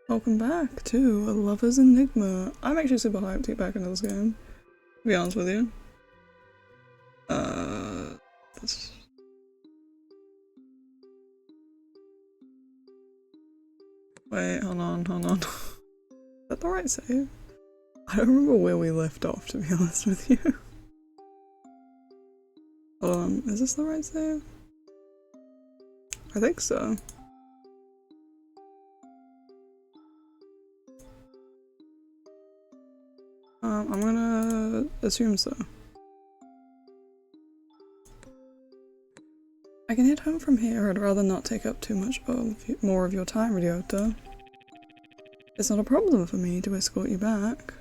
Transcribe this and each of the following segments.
Welcome back to Lover's Enigma. I'm actually super hyped to get back into this game, to be honest with you. This... Wait, hold on. Is that the right save? I don't remember where we left off, to be honest with you. Hold on, is this the right save? I think so. I'm gonna assume so. I can head home from here. I'd rather not take up too much more of your time, Ryota. It's not a problem for me to escort you back.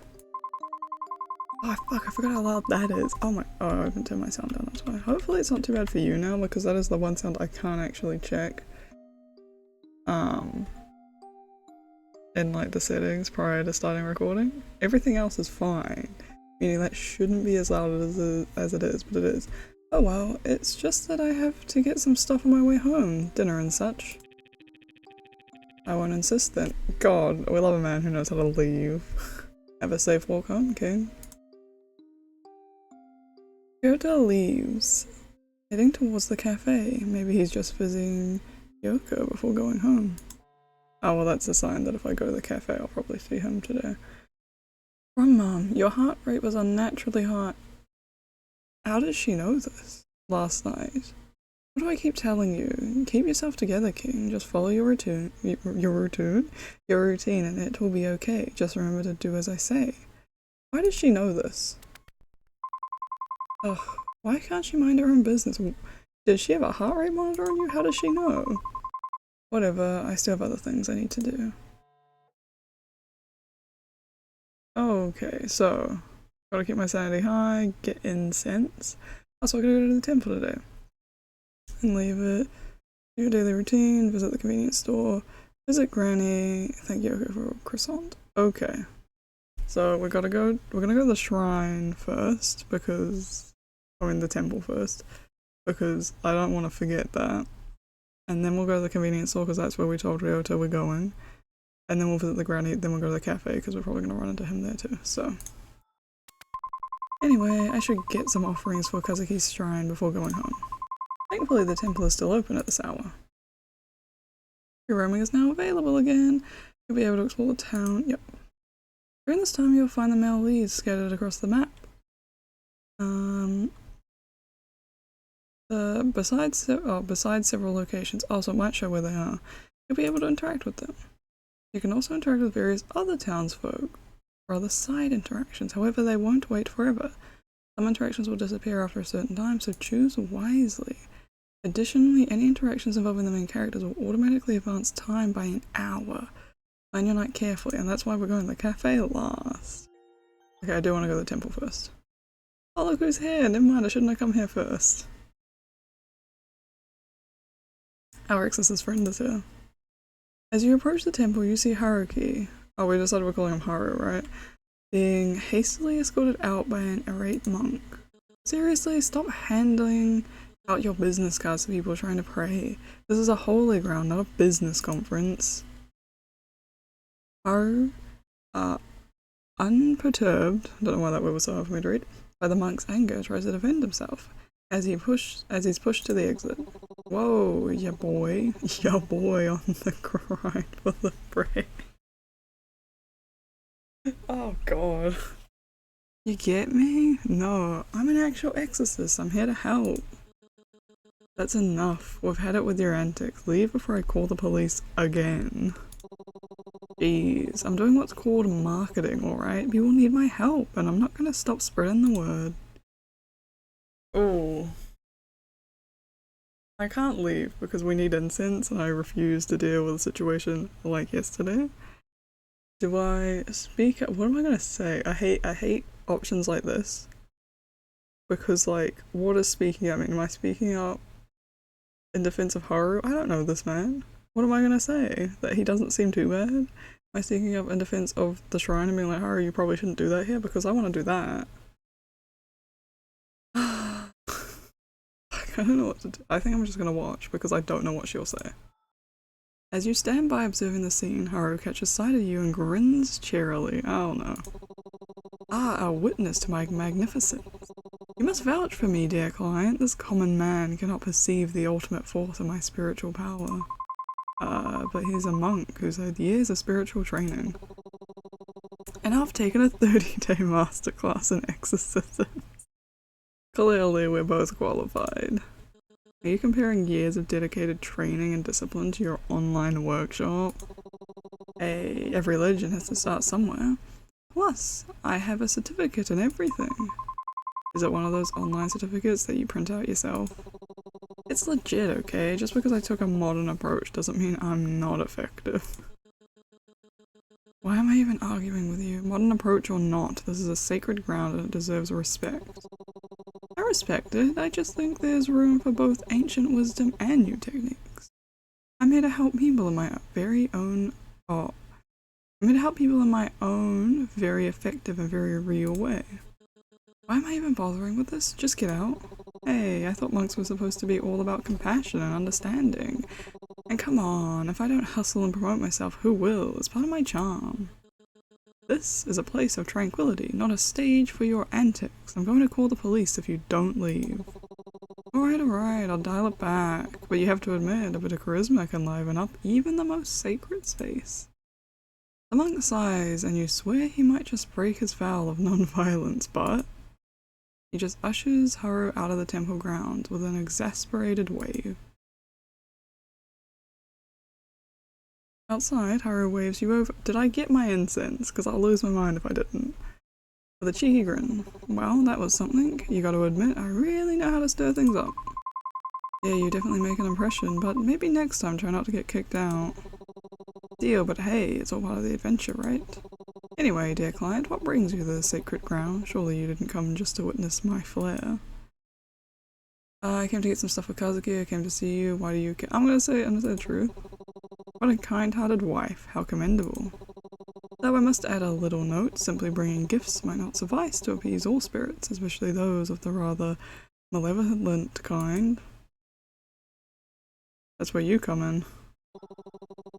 Oh fuck, I forgot how loud that is. Oh, I haven't turned my sound down, that's why. Hopefully it's not too bad for you now, because that is the one sound I can't actually check. In like the settings prior to starting recording. Everything else is fine. Meaning that shouldn't be as loud as it is, but it is. Oh well, it's just that I have to get some stuff on my way home. Dinner and such. I won't insist then. God, we love a man who knows how to leave. Have a safe walk home, King. Ryota leaves, heading towards the cafe. Maybe he's just visiting Yoko before going home. Oh well, that's a sign that if I go to the cafe I'll probably see him today. From Mom, your heart rate was unnaturally high. How does she know this? Last night. What do I keep telling you? Keep yourself together, King. Just follow your routine, and it will be okay. Just remember to do as I say. Why does she know this? Ugh, why can't she mind her own business? Does she have a heart rate monitor on you? How does she know? Whatever, I still have other things I need to do. Okay, so gotta keep my sanity high, get incense. Also, I gotta go to the temple today. And leave it. Do your daily routine, visit the convenience store, visit Granny, thank Yoko for a croissant. Okay. So we're gonna go to the shrine first, because the temple first, because I don't want to forget that. And then we'll go to the convenience store because that's where we told Ryota we're going. And then we'll visit the Granny, then we'll go to the cafe because we're probably going to run into him there too, so. Anyway, I should get some offerings for Kazuki's shrine before going home. Thankfully the temple is still open at this hour. Your roaming is now available again. You'll be able to explore the town, yep. During this time you'll find the male leads scattered across the map. Besides several locations, also it might show where they are, you'll be able to interact with them. You can also interact with various other townsfolk, or other side interactions, however they won't wait forever. Some interactions will disappear after a certain time, so choose wisely. Additionally, any interactions involving the main characters will automatically advance time by an hour. Plan your night carefully, and that's why we're going to the cafe last. Okay, I do want to go to the temple first. Oh look who's here! Never mind, I shouldn't have come here first. Our Exorcist friend is here. As you approach the temple, you see Haruki. Oh, we decided we're calling him Haru, right? Being hastily escorted out by an irate monk. Seriously, stop handing out your business cards to people trying to pray. This is a holy ground, not a business conference. Haru, unperturbed, don't know why that word was so hard for me to read, by the monk's anger, tries to defend himself as he's pushed to the exit. Whoa, ya boy on the grind for the break. Oh god. You get me? No, I'm an actual exorcist, I'm here to help. That's enough, we've had it with your antics. Leave before I call the police again. Jeez, I'm doing what's called marketing, alright? People need my help, and I'm not gonna stop spreading the word. Oh. I can't leave because we need incense and I refuse to deal with a situation like yesterday. Do I speak up? What am I gonna say? I hate options like this. Because like, what is speaking up mean? Am I speaking up in defense of Haru? I don't know this man. What am I gonna say? That he doesn't seem too bad? Am I speaking up in defense of the shrine and being like, Haru, you probably shouldn't do that here? Because I want to do that. I don't know what to do. I think I'm just gonna watch because I don't know what she'll say. As you stand by observing the scene, Haru catches sight of you and grins cheerily. Oh no. Ah, a witness to my magnificence. You must vouch for me, dear client. This common man cannot perceive the ultimate force of my spiritual power. But he's a monk who's had years of spiritual training. And I've taken a 30-day masterclass in exorcism. Clearly, we're both qualified. Are you comparing years of dedicated training and discipline to your online workshop? Hey, every legend has to start somewhere. Plus, I have a certificate and everything. Is it one of those online certificates that you print out yourself? It's legit, okay? Just because I took a modern approach doesn't mean I'm not effective. Why am I even arguing with you? Modern approach or not, this is a sacred ground and it deserves respect. I respect it, I just think there's room for both ancient wisdom and new techniques. I'm here to help people in my very own... I'm here to help people in my own very effective and very real way. Why am I even bothering with this? Just get out. Hey, I thought monks were supposed to be all about compassion and understanding. And come on, if I don't hustle and promote myself, who will? It's part of my charm. This is a place of tranquility, not a stage for your antics. I'm going to call the police if you don't leave. Alright, I'll dial it back. But you have to admit, a bit of charisma can liven up even the most sacred space. The monk sighs, and you swear he might just break his vow of non-violence, but... he just ushers Haru out of the temple grounds with an exasperated wave. Outside, Haru waves you over. Did I get my incense? Because I'll lose my mind if I didn't. With a cheeky grin. Well, that was something. You gotta admit, I really know how to stir things up. Yeah, you definitely make an impression, but maybe next time try not to get kicked out. Deal, but hey, it's all part of the adventure, right? Anyway, dear client, what brings you to the sacred ground? Surely you didn't come just to witness my flair. I came to get some stuff for Kazuki, I came to see you, why do you care? I'm gonna say the truth. What a kind-hearted wife, how commendable. Though I must add a little note, simply bringing gifts might not suffice to appease all spirits, especially those of the rather malevolent kind. That's where you come in.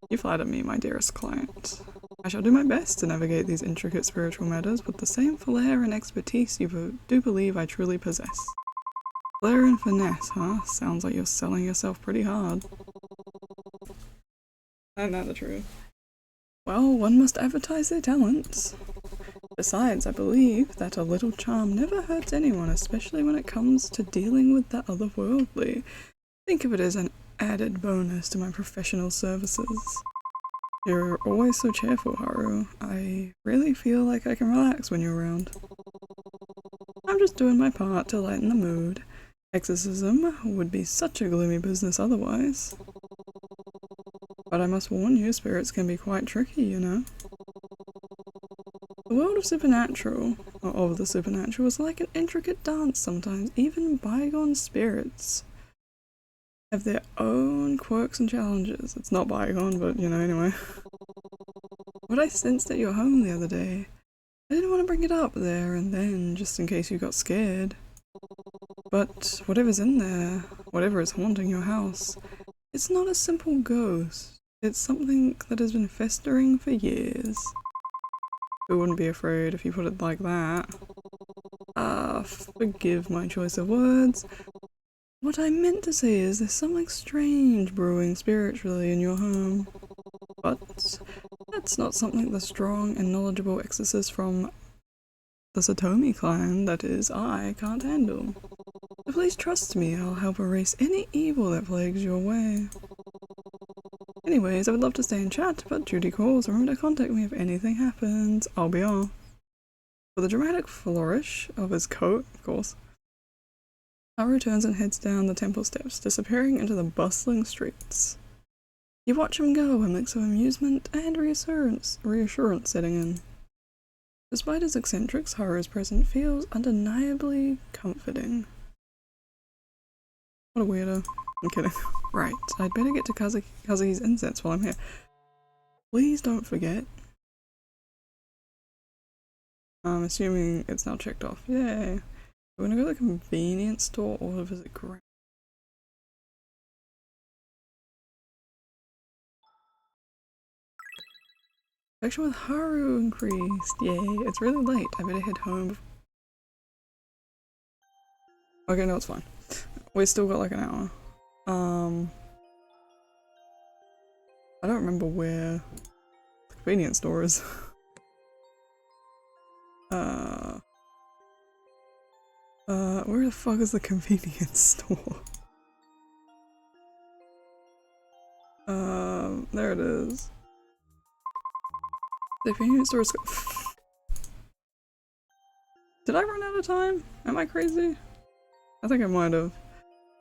You flatter me, my dearest client. I shall do my best to navigate these intricate spiritual matters with the same flair and expertise you do believe I truly possess. Flair and finesse, huh? Sounds like you're selling yourself pretty hard. I know the truth. Well, one must advertise their talents. Besides, I believe that a little charm never hurts anyone, especially when it comes to dealing with the otherworldly. Think of it as an added bonus to my professional services. You're always so cheerful, Haru. I really feel like I can relax when you're around. I'm just doing my part to lighten the mood. Exorcism would be such a gloomy business otherwise. But I must warn you, spirits can be quite tricky, you know. The world of the supernatural is like an intricate dance sometimes. Even bygone spirits have their own quirks and challenges. It's not bygone, but you know, anyway. What I sensed at your home the other day, I didn't want to bring it up there and then, just in case you got scared. But whatever's in there, whatever is haunting your house, it's not a simple ghost. It's something that has been festering for years. Who wouldn't be afraid if you put it like that? Forgive my choice of words. What I meant to say is there's something strange brewing spiritually in your home. But that's not something the strong and knowledgeable exorcist from the Satomi clan, that is, I can't handle. So please trust me, I'll help erase any evil that plagues your way. Anyways, I would love to stay in chat, but duty calls. Remember to contact me if anything happens. I'll be off. With a dramatic flourish of his coat, of course, Haru turns and heads down the temple steps, disappearing into the bustling streets. You watch him go, a mix of amusement and reassurance setting in. Despite his eccentrics, Haru's presence feels undeniably comforting. What a weirdo. I'm kidding. Right, I'd better get to Kazuki's incense while I'm here. Please don't forget. I'm assuming it's now checked off. Yay. We're gonna go to the convenience store or visit Grand. Connection with Haru increased. Yay, it's really late. I better head home. Okay, no, it's fine. We still got like an hour. I don't remember where the convenience store is. Where the fuck is the convenience store? There it is. The convenience store is. Did I run out of time? Am I crazy? I think I might have.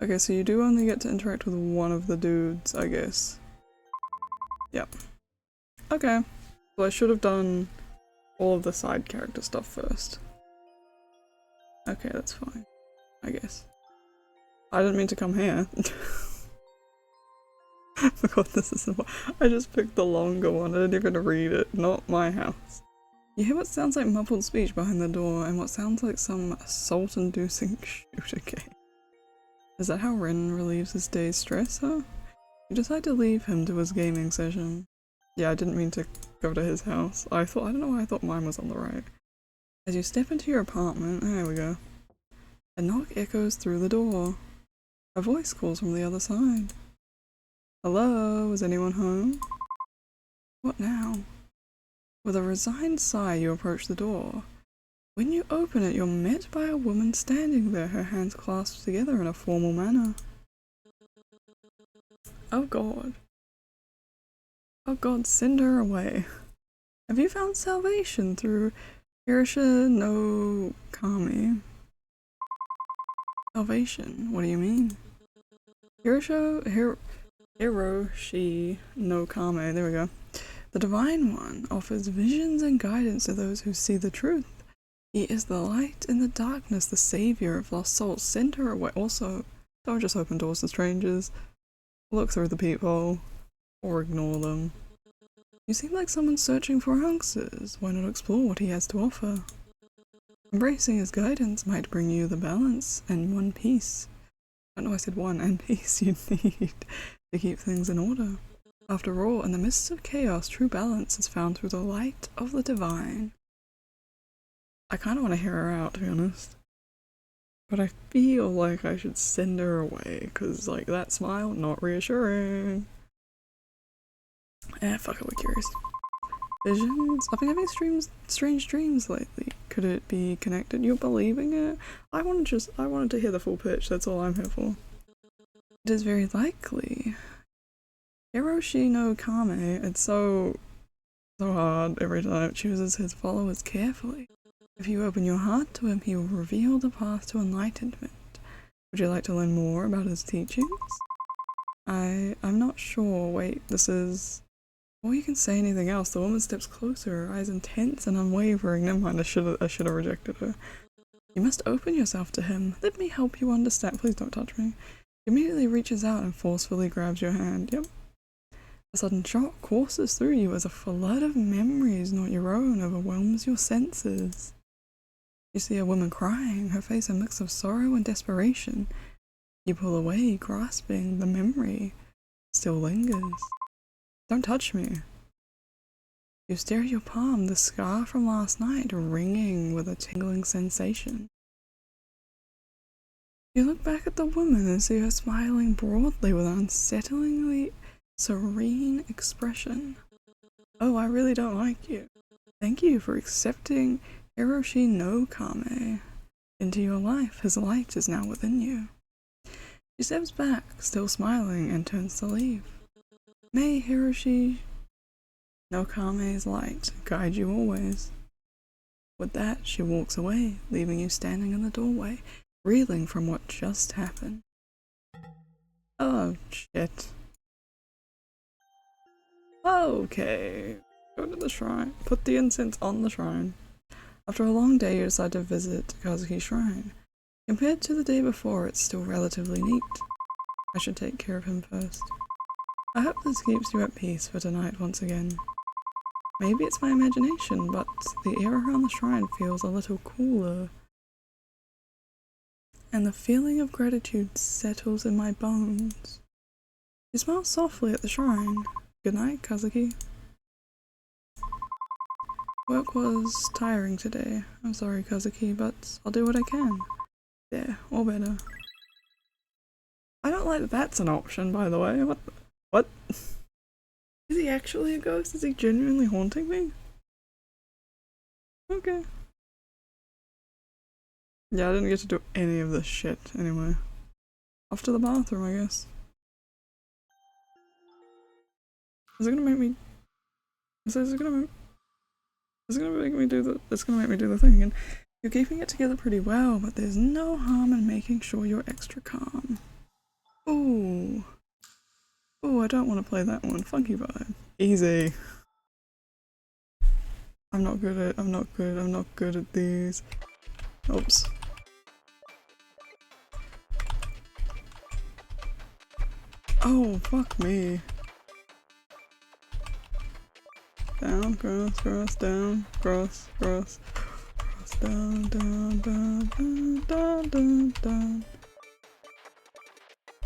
Okay, so you do only get to interact with one of the dudes, I guess. Yep. Okay. So I should have done all of the side character stuff first. Okay, that's fine. I guess. I didn't mean to come here. I forgot this is the one. I just picked the longer one. I didn't even read it. Not my house. You hear what sounds like muffled speech behind the door and what sounds like some assault-inducing shooter game. Is that how Ren relieves his day's stress, huh? You decide to leave him to his gaming session. Yeah, I didn't mean to go to his house. I don't know why I thought mine was on the right. As you step into your apartment, there we go. A knock echoes through the door. A voice calls from the other side. Hello, is anyone home? What now? With a resigned sigh, you approach the door. When you open it, you're met by a woman standing there, her hands clasped together in a formal manner. Oh god. Oh god, send her away. Have you found salvation through Hiroshi no Kami? Salvation? What do you mean? Hiroshi no Kami, there we go. The Divine One offers visions and guidance to those who see the truth. He is the light in the darkness, the savior of lost souls. Send her away. Also, don't just open doors to strangers. Look through the peephole. Or ignore them. You seem like someone searching for answers. Why not explore what he has to offer? Embracing his guidance might bring you the balance and one peace. I know I said one, and peace you need to keep things in order. After all, in the midst of chaos, true balance is found through the light of the divine. I kind of want to hear her out, to be honest. But I feel like I should send her away, because, like, that smile, not reassuring. Fuck it, we're curious. Visions? I've been having strange dreams lately. Could it be connected? You're believing it? I wanted to hear the full pitch, that's all I'm here for. It is very likely. Hiroshi no Kame, it's so hard every time, chooses his followers carefully. If you open your heart to him, he will reveal the path to enlightenment. Would you like to learn more about his teachings? I'm not sure. Wait, this is... Before you can say anything else, the woman steps closer, her eyes intense and unwavering. Never mind, I should have rejected her. You must open yourself to him. Let me help you understand. Please don't touch me. He immediately reaches out and forcefully grabs your hand. Yep. A sudden shock courses through you as a flood of memories not your own overwhelms your senses. You see a woman crying, her face a mix of sorrow and desperation. You pull away, grasping the memory still lingers. Don't touch me. You stare at your palm, the scar from last night ringing with a tingling sensation. You look back at the woman and see her smiling broadly with an unsettlingly serene expression. Oh, I really don't like you. Thank you for accepting Hiroshi no Kame into your life. His light is now within you. She steps back, still smiling, and turns to leave. May Hiroshi no Kame's light guide you always. With that, she walks away, leaving you standing in the doorway, reeling from what just happened. Oh, shit. Okay. Go to the shrine. Put the incense on the shrine. After a long day, you decide to visit Kazuki's shrine. Compared to the day before, it's still relatively neat. I should take care of him first. I hope this keeps you at peace for tonight once again. Maybe it's my imagination, but the air around the shrine feels a little cooler. And the feeling of gratitude settles in my bones. You smile softly at the shrine. Good night, Kazuki. Work was tiring today. I'm sorry, Kazuki, but I'll do what I can. Yeah, or better. I don't like that that's an option, by the way. What? Is he actually a ghost? Is he genuinely haunting me? Okay. Yeah, I didn't get to do any of this shit anyway. Off to the bathroom, I guess. Is it gonna make me... Is it gonna make... It's gonna make me do the thing again. You're keeping it together pretty well, but there's no harm in making sure you're extra calm. Ooh. Ooh, I don't want to play that one. Funky vibe. Easy. I'm not good at these. Oops. Oh, fuck me. Down, cross, down, cross, down, down.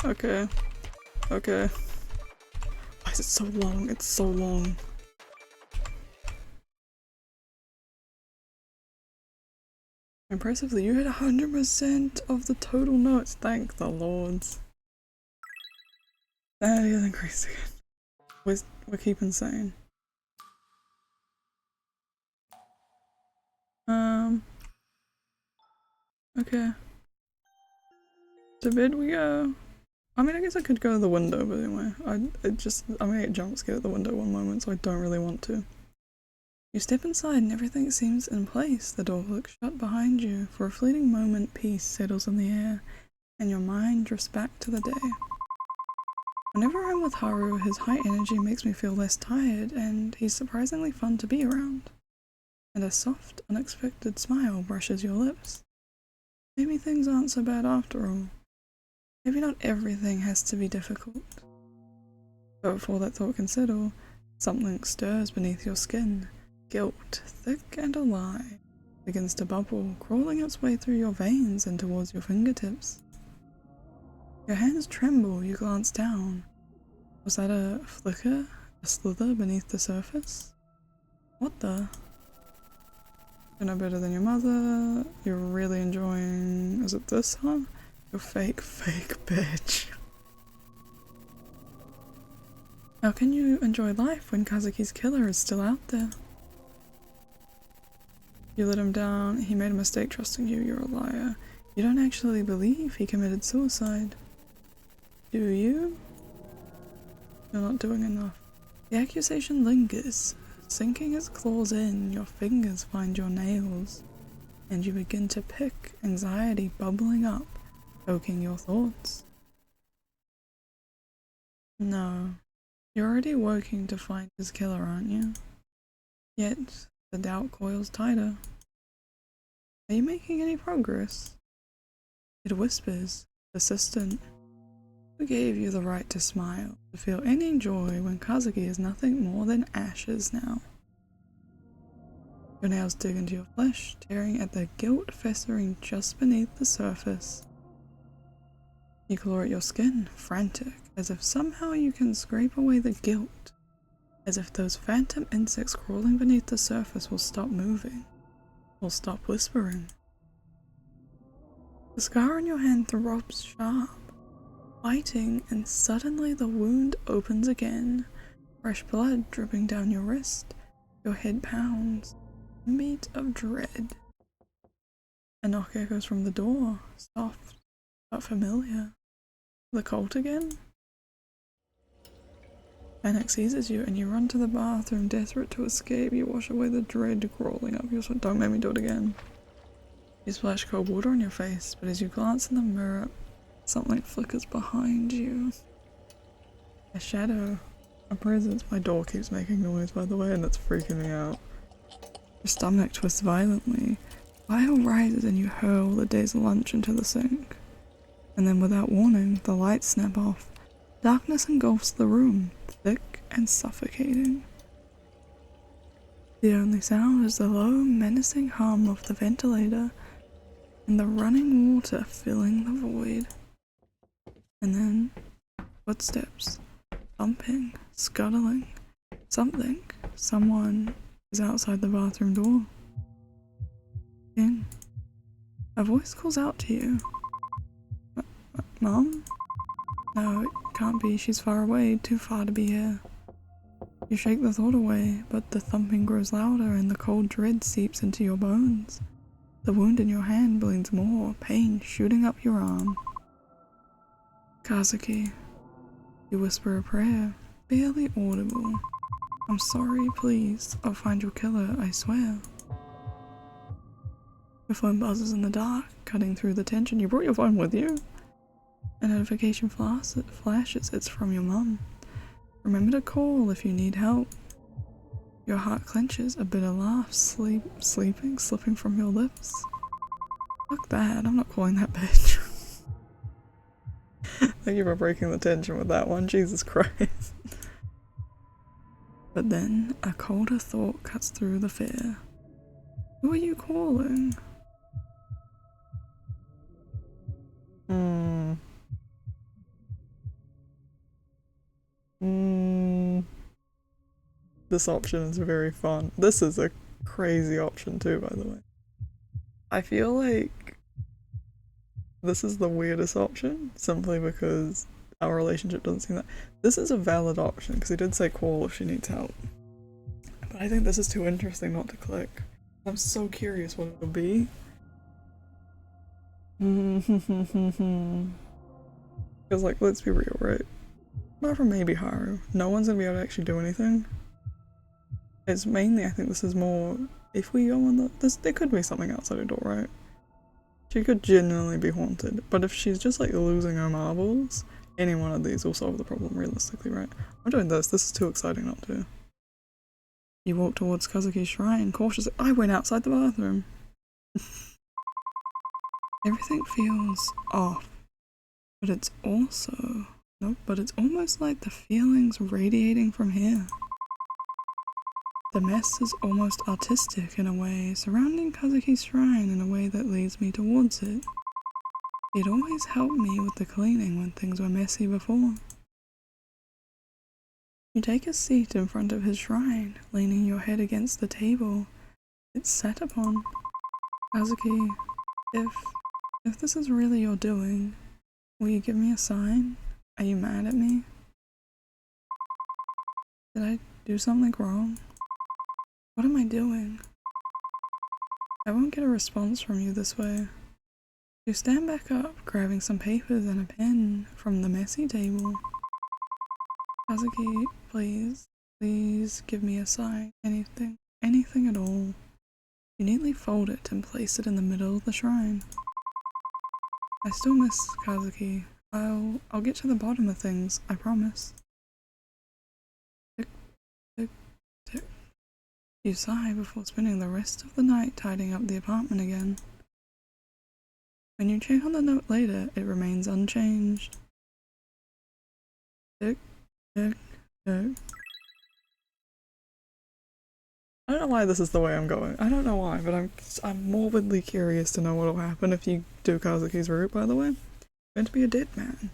Okay. Okay. Why is it so long? It's so long. Impressively, you hit 100% of the total notes. Thank the lords. That is increasing. We're keeping sane. Okay. To bed we go. I mean, I guess I could go to the window, but anyway, I'm gonna get jump scared at the window one moment, so I don't really want to. You step inside and everything seems in place. The door looks shut behind you. For a fleeting moment, peace settles in the air, and your mind drifts back to the day. Whenever I'm with Haru, his high energy makes me feel less tired, and he's surprisingly fun to be around. And a soft, unexpected smile brushes your lips. Maybe things aren't so bad after all. Maybe not everything has to be difficult. But before that thought can settle, something stirs beneath your skin. Guilt, thick and alive, begins to bubble, crawling its way through your veins and towards your fingertips. Your hands tremble, you glance down. Was that a flicker? A slither beneath the surface? What the? You're no better than your mother. You're really enjoying... Is it this, huh? You fake bitch. How can you enjoy life when Kazuki's killer is still out there? You let him down. He made a mistake trusting you. You're a liar. You don't actually believe he committed suicide. Do you? You're not doing enough. The accusation lingers. Sinking its claws in, your fingers find your nails, and you begin to pick, anxiety bubbling up, poking your thoughts. No, you're already working to find his killer, aren't you? Yet, the doubt coils tighter. Are you making any progress? It whispers, persistent. Who gave you the right to smile, to feel any joy when Kazuki is nothing more than ashes now? Your nails dig into your flesh, tearing at the guilt festering just beneath the surface. You claw at your skin, frantic, as if somehow you can scrape away the guilt, as if those phantom insects crawling beneath the surface will stop moving, will stop whispering. The scar on your hand throbs sharp, biting, and suddenly the wound opens again, fresh blood dripping down your wrist. Your head pounds, beat of dread. A knock echoes from the door, soft but familiar. The cult again? Panic seizes you and you run to the bathroom, desperate to escape. You wash away the dread crawling up your sweat. Don't make me do it again. You splash cold water on your face, but as you glance in the mirror, something flickers behind you. A shadow. A presence. My door keeps making noise, by the way, and that's freaking me out. Your stomach twists violently. Bile rises and you hurl the day's lunch into the sink. And then without warning, the lights snap off. Darkness engulfs the room, thick and suffocating. The only sound is the low, menacing hum of the ventilator and the running water filling the void. And then, footsteps, thumping, scuttling, something, someone is outside the bathroom door. Again, a voice calls out to you. Mom? No, it can't be. She's far away, too far to be here. You shake the thought away, but the thumping grows louder and the cold dread seeps into your bones. The wound in your hand bleeds more, pain shooting up your arm. Kazuki, you whisper a prayer, barely audible. I'm sorry, please. I'll find your killer, I swear. Your phone buzzes in the dark, cutting through the tension. You brought your phone with you? A notification flashes. It's from your mum. Remember to call if you need help. Your heart clenches, a bitter laugh slipping from your lips. Fuck that, I'm not calling that bitch. Thank you for breaking the tension with that one, Jesus Christ. But then, a colder thought cuts through the fear. Who are you calling? This option is very fun. This is a crazy option too, by the way. I feel like this is the weirdest option, simply because our relationship doesn't seem that. This is a valid option, because he did say call if she needs help. But I think this is too interesting not to click. I'm so curious what it'll be. Because, like, let's be real, right? Apart from maybe Haru, no one's gonna be able to actually do anything. It's mainly, I think this is more, if we go on there could be something outside her door, right? She could genuinely be haunted, but if she's just like losing her marbles, any one of these will solve the problem realistically, right? I'm doing this is too exciting not to. You walk towards Kazuki's shrine, cautiously. I went outside the bathroom. Everything feels off, but it's also, nope, but it's almost like the feelings radiating from here. The mess is almost artistic in a way, surrounding Kazuki's shrine in a way that leads me towards it. It always helped me with the cleaning when things were messy before. You take a seat in front of his shrine, leaning your head against the table it's sat upon. Kazuki, if this is really your doing, will you give me a sign? Are you mad at me? Did I do something wrong? What am I doing? I won't get a response from you this way. You stand back up, grabbing some papers and a pen from the messy table. Kazuki, please give me a sign. Anything at all. You neatly fold it and place it in the middle of the shrine. I still miss Kazuki. I'll get to the bottom of things, I promise. Tick, tick, tick. You sigh before spending the rest of the night tidying up the apartment again. When you check on the note later, it remains unchanged. Tick, tick, tick. I don't know why this is the way I'm going. I don't know why, but I'm morbidly curious to know what'll happen if you do Kazuki's route, by the way. Going to be a dead man.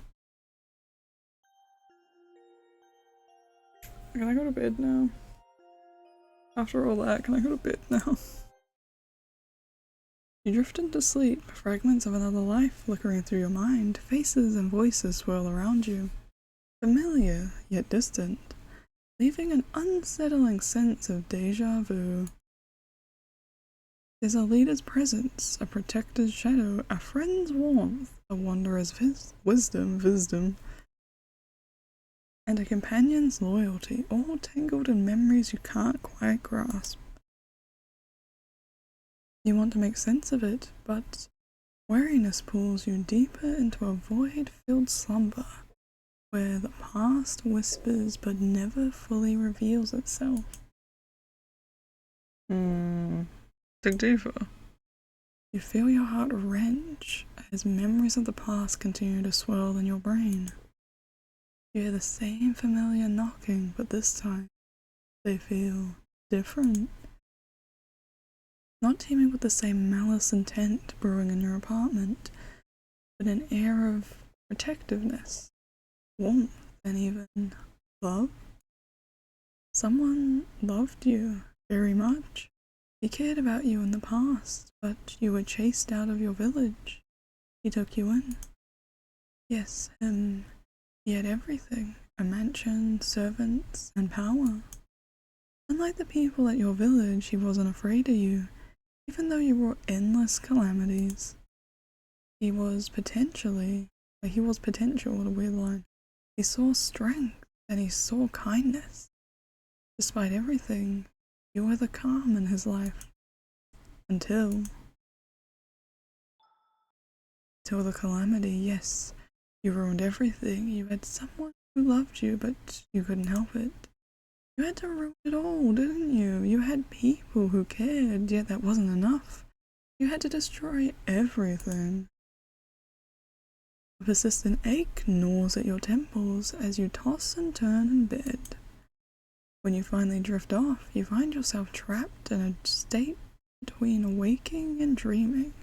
Can I go to bed now? After all that, can I go to bed now? You drift into sleep, fragments of another life flickering through your mind, faces and voices swirl around you. Familiar, yet distant, leaving an unsettling sense of deja vu. There's a leader's presence, a protector's shadow, a friend's warmth, a wanderer's wisdom, and a companion's loyalty, all tangled in memories you can't quite grasp. You want to make sense of it, but weariness pulls you deeper into a void-filled slumber, where the past whispers but never fully reveals itself. Dig deeper. You feel your heart wrench as memories of the past continue to swirl in your brain. You hear the same familiar knocking, but this time they feel different. Not teeming with the same malice intent brewing in your apartment, but an air of protectiveness, warmth, and even love. Someone loved you very much. He cared about you in the past, but you were chased out of your village. He took you in. Yes, him. He had everything. A mansion, servants, and power. Unlike the people at your village, he wasn't afraid of you, even though you brought endless calamities. He was potential, what a weird line. He saw strength, and he saw kindness. Despite everything, you were the calm in his life. Until the calamity, yes. You ruined everything. You had someone who loved you, but you couldn't help it. You had to ruin it all, didn't you? You had people who cared, yet that wasn't enough. You had to destroy everything. A persistent ache gnaws at your temples as you toss and turn in bed. When you finally drift off, you find yourself trapped in a state between waking and dreaming,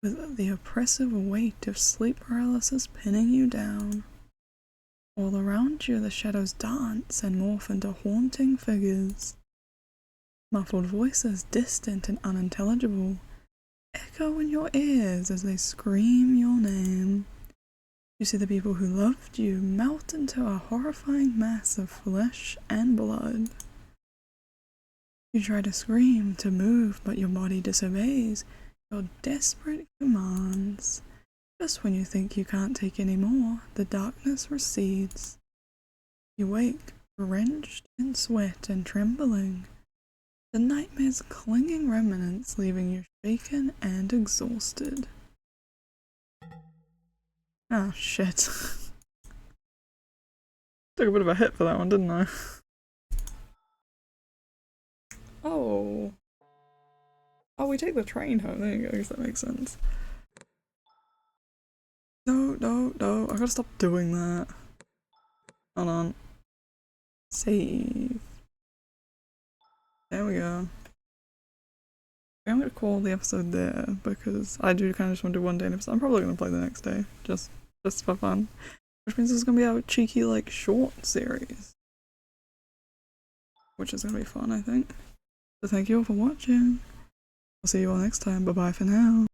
with the oppressive weight of sleep paralysis pinning you down. All around you, the shadows dance and morph into haunting figures. Muffled voices, distant and unintelligible, echo in your ears as they scream your name. You see the people who loved you melt into a horrifying mass of flesh and blood. You try to scream, to move, but your body disobeys your desperate commands. Just when you think you can't take any more, the darkness recedes. You wake, drenched in sweat and trembling, the nightmare's clinging remnants leaving you shaken and exhausted. Ah, shit. Took a bit of a hit for that one, didn't I? Oh. Oh, we take the train home. There you go, I guess that makes sense. No, I gotta stop doing that. Hold on. Save. There we go. I'm gonna call the episode there because I do kind of just want to do one day an episode. I'm probably gonna play the next day, just for fun. Which means it's gonna be a cheeky, like, short series. Which is gonna be fun, I think. So thank you all for watching. I'll see you all next time. Bye bye for now.